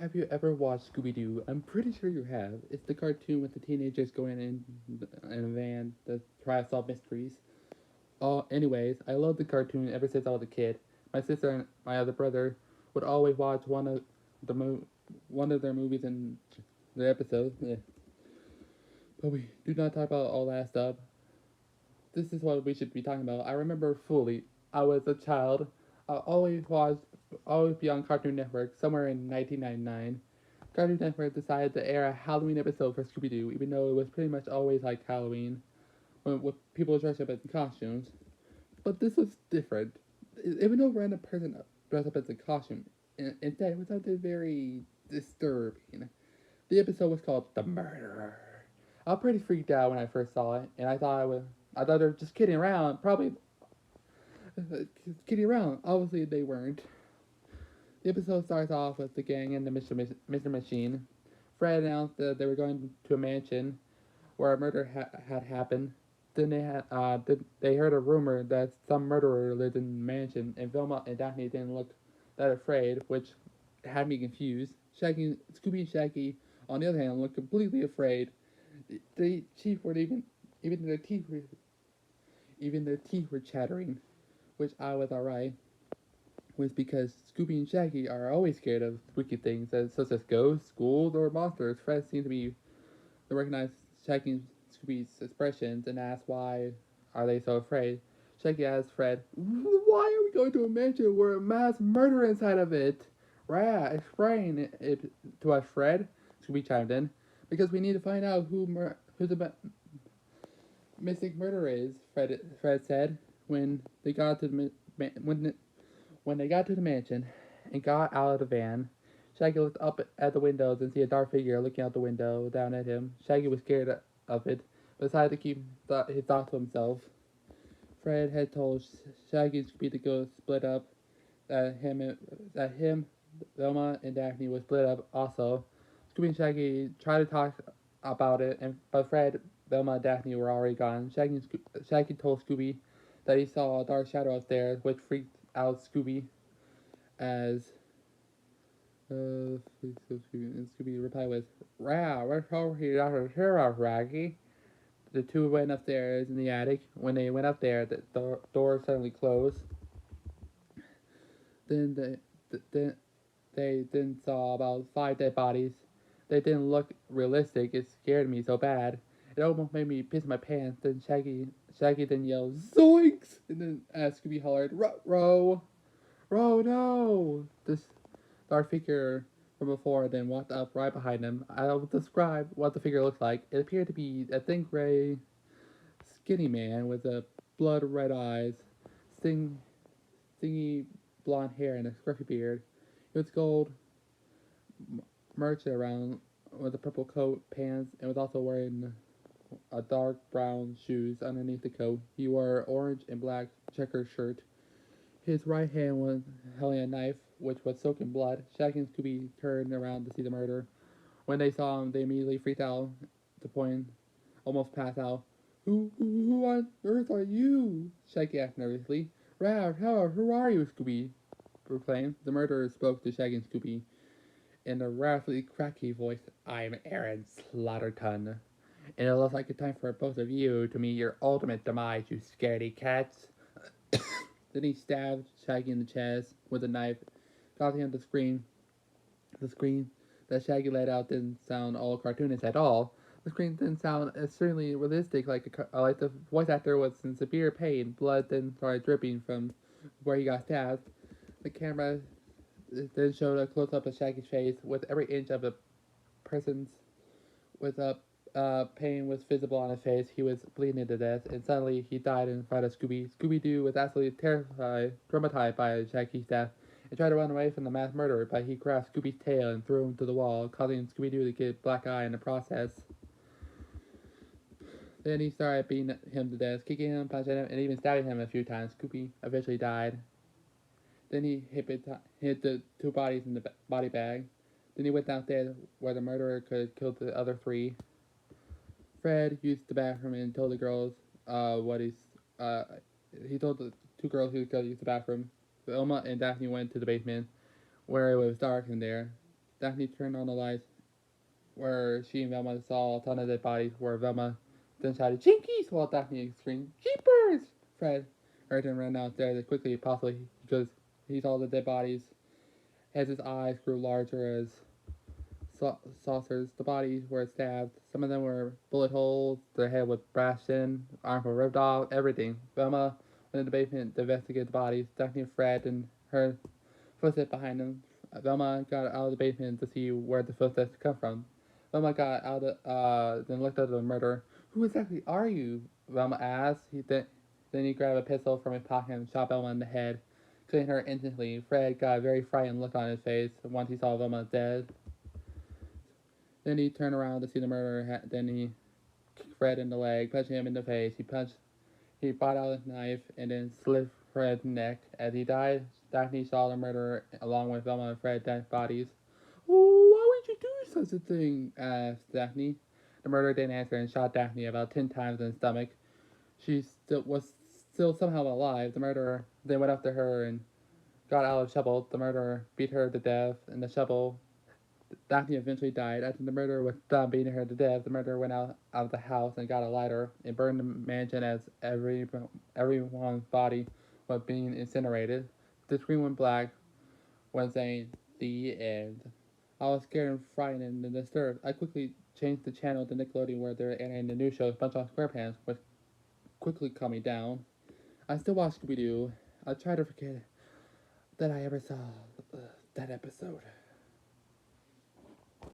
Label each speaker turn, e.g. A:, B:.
A: Have you ever watched Scooby Doo? I'm pretty sure you have. It's the cartoon with the teenagers going in a van to try to solve mysteries. Anyways, I love the cartoon ever since I was a kid. My sister and my other brother would always watch the mo- one of their movies in the episode. But we do not talk about all that stuff. This is what we should be talking about. I remember fully. I was a child. I always be on Cartoon Network somewhere in 1999. Cartoon Network decided to air a Halloween episode for Scooby Doo, even though it was pretty much always like Halloween, with people dressed up in costumes. But this was different. Even though random person dressed up as a costume, instead it was something very disturbing. The episode was called "The Murderer." I was pretty freaked out when I first saw it, and I thought they were just kidding around. Probably kidding around. Obviously, they weren't. The episode starts off with the gang and the Mr. Machine. Fred announced that they were going to a mansion where a murder had happened. Then they heard a rumor that some murderer lived in the mansion, and Velma and Daphne didn't look that afraid, which had me confused. Scooby and Shaggy, on the other hand, looked completely afraid. The chief were even their teeth were even their teeth were chattering, which I was alright. Was because Scooby and Shaggy are always scared of spooky things, such as ghosts, ghouls, or monsters. Fred seemed to recognize Shaggy and Scooby's expressions and asked why are they so afraid. Shaggy asked Fred, "Why are we going to a mansion where a mass murder inside of it?" Rah, explain it to us, Fred. Scooby chimed in. Because we need to find out who the missing murderer is. Fred said when they got to when they got to the mansion and got out of the van. Shaggy looked up at the windows and see a dark figure looking out the window down at him. Shaggy was scared of it, but decided to keep his thoughts to himself. Fred had told Shaggy and Scooby to go split up. That him, Velma, and Daphne would split up also. Scooby and Shaggy tried to talk about it, but Fred, Velma, and Daphne were already gone. Shaggy told Scooby that he saw a dark shadow upstairs, which freaked out Scooby as Scooby replied with, "Wow, we're over here after the sheriff, Raggy." The two went upstairs in the attic. When they went up there, the door suddenly closed. Then they then saw about 5 dead bodies. They didn't look realistic. It scared me so bad. It almost made me piss my pants. Then Shaggy then yelled, "Zoinks!" And then Scooby hollered, "Row, row, no!" This dark figure from before then walked up right behind him. I'll describe what the figure looked like. It appeared to be a thin gray, skinny man with a blood red eyes, sting, stingy blonde hair, and a scruffy beard. He was gold merchant around with a purple coat, pants, and was also wearing a dark brown shoes underneath the coat. He wore orange and black checkered shirt. His right hand was holding a knife, which was soaked in blood. Shaggy and Scooby turned around to see the murder. When they saw him, they immediately freaked out to the point almost passed out. Who on earth are you? Shaggy asked nervously. Ralph, who are you? Scooby proclaimed. The murderer spoke to Shaggy and Scooby in a raspy, cracky voice. I'm Aaron Slaughterton, and it looks like a time for both of you to meet your ultimate demise, you scaredy cats. Then he stabbed Shaggy in the chest with a knife, causing him to scream. The scream that Shaggy let out didn't sound all cartoonish at all. The scream didn't sound extremely realistic, like the voice actor was in severe pain. Blood then started dripping from where he got stabbed. The camera then showed a close up of Shaggy's face, with every inch of a person's with a pain was visible on his face. He was bleeding to death, and suddenly he died in front of Scooby. Scooby Doo was absolutely traumatized by Shaggy's death, and tried to run away from the mass murderer, but he grabbed Scooby's tail and threw him to the wall, causing Scooby Doo to get a black eye in the process. Then he started beating him to death, kicking him, punching him, and even stabbing him a few times. Scooby eventually died. Then he hid the two bodies in the body bag. Then he went downstairs where the murderer could kill the other three. Fred used the bathroom and told the girls what uh he told the two girls who could use the bathroom. Wilma and Daphne went to the basement where it was dark in there. Daphne turned on the lights where she and Velma saw a ton of dead bodies, where Velma then shouted, Jinkies! While Daphne screamed, Jeepers! Fred heard him run downstairs as quickly as possible because he saw the dead bodies as his eyes grew larger as saucers. The bodies were stabbed. Some of them were bullet holes. Their head was bashed in. Arms were ripped off. Everything. Velma went in the basement to investigate the bodies. Daphne and Fred and her footsteps behind them. Velma got out of the basement to see where the footsteps come from. Velma got out then looked at the murderer. Who exactly are you? Velma asked. Then he grabbed a pistol from his pocket and shot Velma in the head, killing her instantly. Fred got a very frightened look on his face once he saw Velma dead. Then he turned around to see the murderer. Then he kicked Fred in the leg, punching him in the face. He brought out his knife and then slit Fred's neck. As he died, Daphne saw the murderer along with Velma and Fred's dead bodies. Oh, why would you do such a thing? Asked Daphne. The murderer didn't answer and shot Daphne about 10 times in the stomach. She was still somehow alive. The murderer then went up to her and got out of the shovel. The murderer beat her to death in the shovel. Daphne eventually died. After the murderer was done beating her to death, the murderer went out of the house and got a lighter and burned the mansion as everyone's body was being incinerated. The screen went black when saying, the end. I was scared and frightened and disturbed. I quickly changed the channel to Nickelodeon where they're airing the new show, SpongeBob SquarePants, which quickly calmed me down. I still watch Scooby Doo. I try to forget that I ever saw that episode.